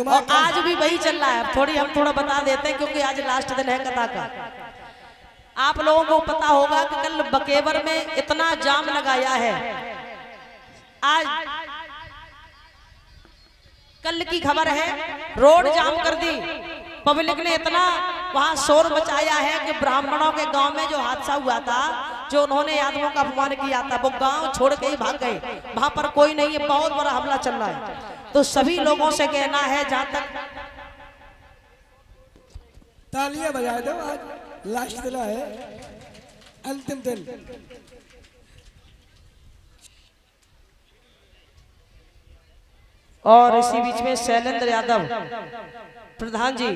और आज भी वही चल रहा है। थोड़ी हम थोड़ा बता देते हैं क्योंकि आज लास्ट दिन है कथा का। आप लोगों को पता होगा कि कल बकेवर में इतना जाम लगाया है। आज कल की खबर है, रोड जाम कर दी पब्लिक ने। इतना वहां शोर मचाया है कि ब्राह्मणों के गांव में जो हादसा हुआ था, जो उन्होंने यादवों का अपमान किया था, वो गांव छोड़ के ही भाग गए। वहां पर कोई नहीं है, बहुत बड़ा हमला चल रहा है। तो सभी लोगों से कहना है, जहां तक तालियां बजा दो, आज लास्ट दिन है, अंतिम दिन। और इसी बीच में शैलेंद्र यादव प्रधान जी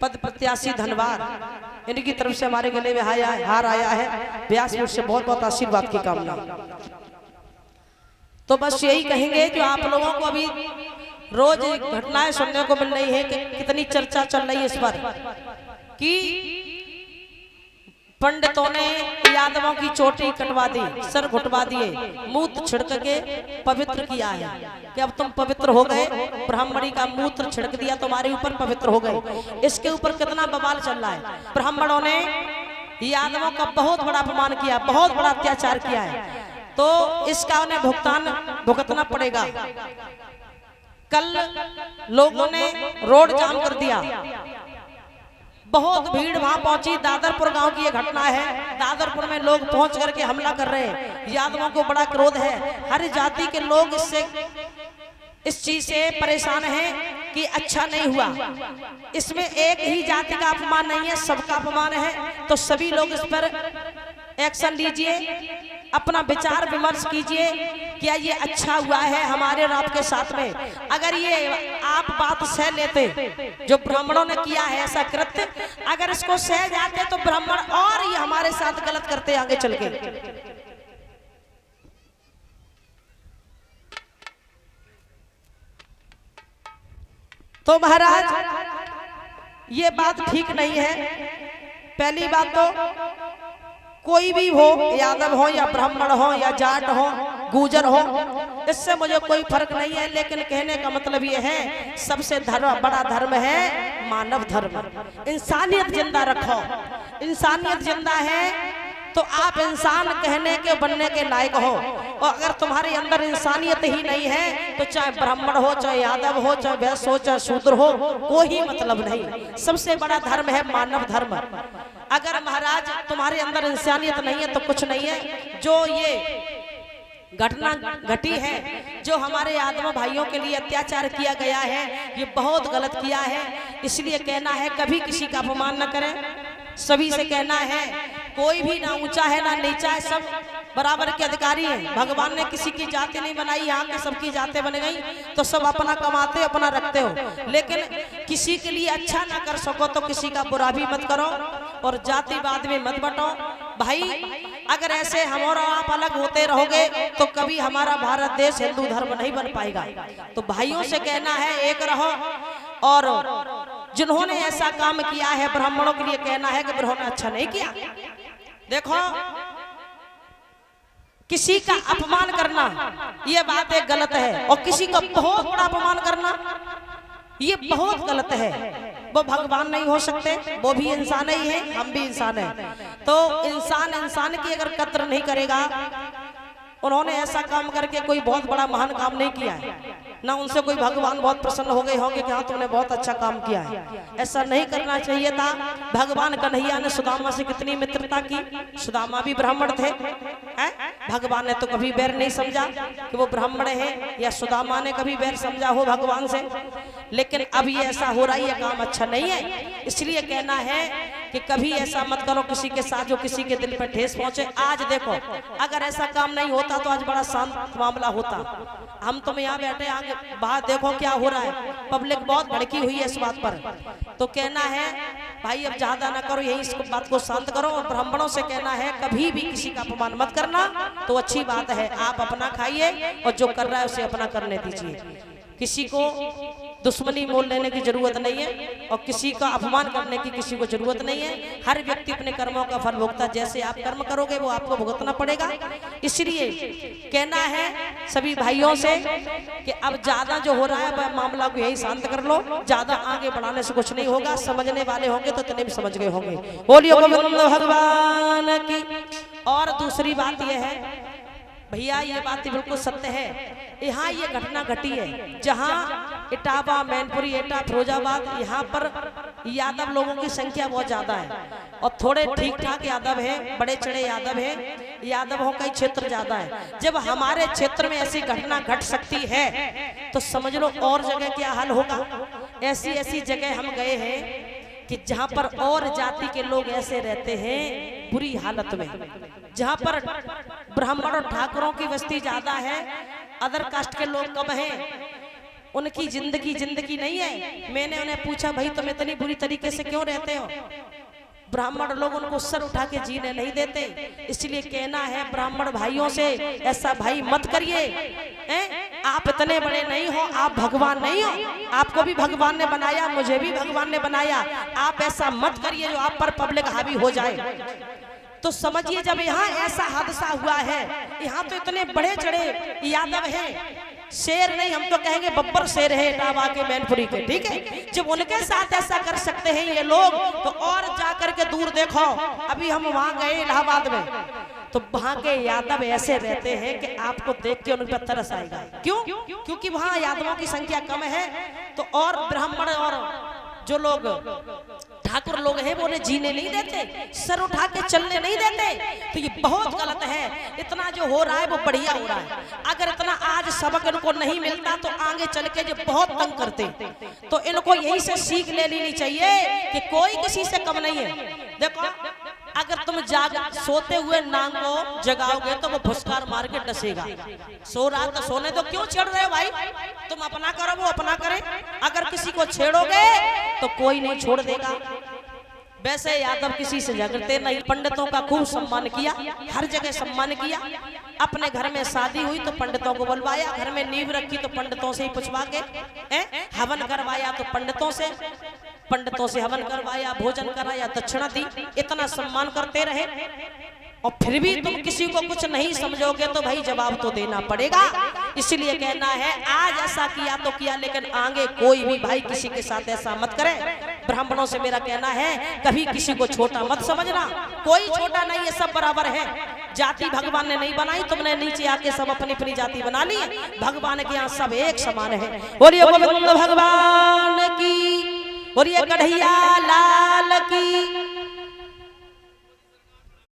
पद प्रत्याशी धनबाद, इनकी तरफ से हमारे गले में हार आया है। व्यासपीठ से बहुत बहुत आशीर्वाद की कामना। तो बस यही कहेंगे, जो आप लोगों को अभी रोज घटनाएं सुनने को मिल रही है कि कितनी चर्चा चल रही है इस पर कि पंडितों ने यादवों की चोटी कटवा दी, सर घुटवा दिए, मूत्र छिड़क के पवित्र किया है कि अब तुम पवित्र हो गए। ब्राह्मणी का मूत्र छिड़क दिया, तुम्हारे ऊपर पवित्र हो गए। इसके ऊपर कितना बवाल चल रहा है। ब्राह्मणों ने यादवों का बहुत बड़ा अपमान किया, बहुत बड़ा अत्याचार किया है, तो इसका उन्हें भुगतना पड़ेगा। कल लोगों ने रोड जाम कर दिया, बहुत भीड़ वहां पहुंची। दादरपुर गांव की ये घटना है। दादरपुर में लोग पहुंच करके हमला कर रहे हैं। यादवों को बड़ा क्रोध है। हर जाति के लोग इस चीज से परेशान हैं कि अच्छा नहीं हुआ। इसमें एक ही जाति का अपमान नहीं है, सबका अपमान है। तो सभी लोग इस पर एक्शन लीजिए, अपना विचार विमर्श कीजिए, क्या ये अच्छा हुआ है हमारे और आपके साथ में। अगर ये आप बात सह लेते, जो ब्राह्मणों ने किया है ऐसा कृत्य, अगर इसको सह जाते तो ब्राह्मण और ये हमारे साथ गलत करते आगे चल के। तो महाराज ये बात ठीक नहीं है। पहली बात तो कोई भी हो, यादव हो या ब्राह्मण हो या जाट हो, गुजर हो, इससे मुझे कोई फर्क नहीं है। लेकिन कहने का मतलब ये है, सबसे बड़ा धर्म है मानव धर्म। इंसानियत जिंदा रखो। इंसानियत जिंदा है तो आप इंसान कहने के बनने के लायक हो। और अगर तुम्हारे अंदर इंसानियत ही नहीं है तो चाहे ब्राह्मण हो, चाहे यादव हो, चाहे वैश्य हो, चाहे शूद्र हो, कोई मतलब नहीं। सबसे बड़ा धर्म है मानव धर्म। अगर महाराज तुम्हारे अंदर इंसानियत नहीं है तो कुछ नहीं है। जो ये घटना घटी है, जो हमारे यादव भाइयों के लिए अत्याचार किया गया है, ये बहुत गलत किया है। इसलिए कहना है, कभी किसी का अपमान न करें। सभी से कहना है, कोई भी ना ऊंचा है ना नीचा है, सब बराबर के अधिकारी हैं। भगवान ने किसी की जाति नहीं बनाई, यहाँ के सबकी जातें बन गई, तो सब अपना कमाते अपना रखते हो। लेकिन किसी के लिए अच्छा ना कर सको तो किसी का बुरा भी मत करो और जातिवाद में मत बटो। भाई अगर ऐसे हम और आप अलग होते रहोगे तो कभी हमारा भारत देश हिंदू धर्म नहीं बन पाएगा। तो भाइयों से कहना है, एक रहो। और जिन्होंने ऐसा काम किया है, ब्राह्मणों के लिए कहना है कि उन्होंने अच्छा नहीं किया। देखो, किसी का अपमान करना ये बात एक गलत है, और किसी का बहुत बड़ा अपमान करना ये बहुत गलत है। वो भगवान नहीं हो सकते, वो भी इंसान ही है, हम भी इंसान हैं। तो इंसान की अगर कद्र नहीं करेगा, उन्होंने ऐसा काम करके कोई बहुत बड़ा महान काम नहीं किया है, ना उनसे कोई भगवान बहुत प्रसन्न हो गए होंगे कि हाँ तुमने बहुत अच्छा काम किया है। ऐसा नहीं करना चाहिए था। भगवान कन्हैया ने सुदामा से कितनी मित्रता की। सुदामा भी ब्राह्मण थे, भगवान ने तो कभी बैर नहीं समझा कि वो ब्राह्मण है, या सुदामा ने कभी बैर समझा हो भगवान से। लेकिन अब ये ऐसा हो रहा है, ये काम अच्छा नहीं है। इसलिए कहना है कि कभी ऐसा मत करो किसी के साथ जो किसी के दिल पर ठेस पहुंचे। आज देखो, अगर ऐसा काम नहीं होता तो आज बड़ा शांत मामला होता। हम तुम यहाँ बैठे, आगे बाहर देखो क्या हो रहा है। पब्लिक बहुत भड़की हुई है इस बात पर। तो कहना है भाई अब ज्यादा ना करो, यही इस बात को शांत करो। और ब्राह्मणों से कहना है, कभी भी किसी का अपमान मत करना। तो अच्छी बात है, आप अपना खाइए और जो कर रहा है उसे अपना करने दीजिए। किसी को दुश्मनी मोल लेने की जरूरत नहीं है और किसी का अपमान करने की किसी को जरूरत नहीं है। हर व्यक्ति अपने कर्मों का फल भुगता, जैसे आप कर्म करोगे वो आपको भुगतना पड़ेगा। इसलिए कहना है सभी भाइयों से कि अब ज्यादा जो हो रहा है वह मामला को यही शांत कर लो, ज्यादा आगे बढ़ाने से कुछ नहीं होगा। समझने वाले होंगे तो इतने भी समझ गए होंगे। बोलिए गोविंद भगवान की। और दूसरी बात यह है भैया, ये बात बिल्कुल सत्य है। यहाँ ये घटना घटी है जहाँ इटावा, मैनपुरी, एटा, फिरोजाबाद, यहाँ पर यादव लोगों की संख्या बहुत ज्यादा है और थोड़े ठीक ठाक यादव है, बड़े चढ़े यादव है, यादवों का ही क्षेत्र ज्यादा है। जब हमारे क्षेत्र में ऐसी घटना घट सकती है तो समझ लो और जगह क्या हाल होगा। ऐसी ऐसी जगह हम गए हैं कि जहाँ पर और जाति के लोग ऐसे रहते हैं बुरी हालत में, जहाँ पर ब्राह्मण और ठाकुरों की बस्ती ज्यादा है, अदर कास्ट के लोग कम हैं, उनकी जिंदगी नहीं है। मैंने उन्हें पूछा भाई तुम इतनी बुरी तरीके से क्यों रहते हो? ब्राह्मण लोग उनको सर उठा के जीने नहीं देते। इसलिए कहना है ब्राह्मण भाइयों से, ऐसा भाई मत करिए। आप इतने बड़े नहीं हो, आप भगवान नहीं हो, आपको भी भगवान ने बनाया, मुझे भी भगवान ने बनाया। आप ऐसा मत करिए जो आप पर पब्लिक हावी हो जाए। तो समझिए जब यहाँ ऐसा हादसा हुआ है, यहाँ तो इतने बड़े चढ़े यादव हैं, शेर नहीं हम तो कहेंगे बब्बर शेर है इटावा के, मैनपुरी के, ठीक है। जब उनके साथ ऐसा कर सकते हैं ये लोग तो और जाकर के दूर देखो। अभी हम वहां गए इलाहाबाद में तो वहां के यादव ऐसे रहते हैं कि आपको देख के उन पर तरस आएगा। क्यों? क्योंकि वहां यादवों की संख्या कम है तो और ब्राह्मण और जो लोग ठाकुर लोग हैं वो उन्हें जीने नहीं देते, सर उठा के चलने नहीं देते। तो ये बहुत गलत है। इतना जो हो रहा है वो बढ़िया हो रहा है। अगर इतना आज सबक इनको नहीं मिलता तो आगे चल के जो बहुत तंग करते, तो इनको यही से सीख ले लेनी चाहिए कि कोई किसी से कम नहीं है। देखो अगर तुम सोते हुए नांग को जगाओगे तो वो फुसकार मार के डसेगा। सो रहा तो सोने दो, क्यों छेड़ रहे हो भाई? तुम अपना करो वो अपना करे। अगर किसी को छेड़ोगे तो कोई नहीं छोड़ देगा। वैसे यादव किसी से झगड़ते नहीं, पंडितों का खूब सम्मान किया, हर जगह सम्मान किया। अपने घर में शादी हुई तो पंडितों को बुलवाया, घर में नींव रखी तो पंडितों से ही पूछवा के, हवन करवाया तो पंडितों से हवन करवाया, भोजन कराया, दक्षिणा दी। इतना सम्मान करते रहे और फिर भी तुम किसी को कुछ नहीं समझोगे तो भाई जवाब तो देना पड़ेगा। इसलिए कहना है आज ऐसा किया तो किया, लेकिन आगे कोई भी भाई किसी के साथ ऐसा मत करे। ब्राह्मणों से मेरा कहना है कभी किसी को छोटा मत समझना। कोई छोटा नहीं है, सब बराबर है। जाति भगवान ने नहीं बनाई, तुमने नीचे आके सब अपनी अपनी जाति बना ली। भगवान के यहाँ सब एक समान है। बोलिए गोविंद भगवान की, बोलिए कन्हैया लाल की।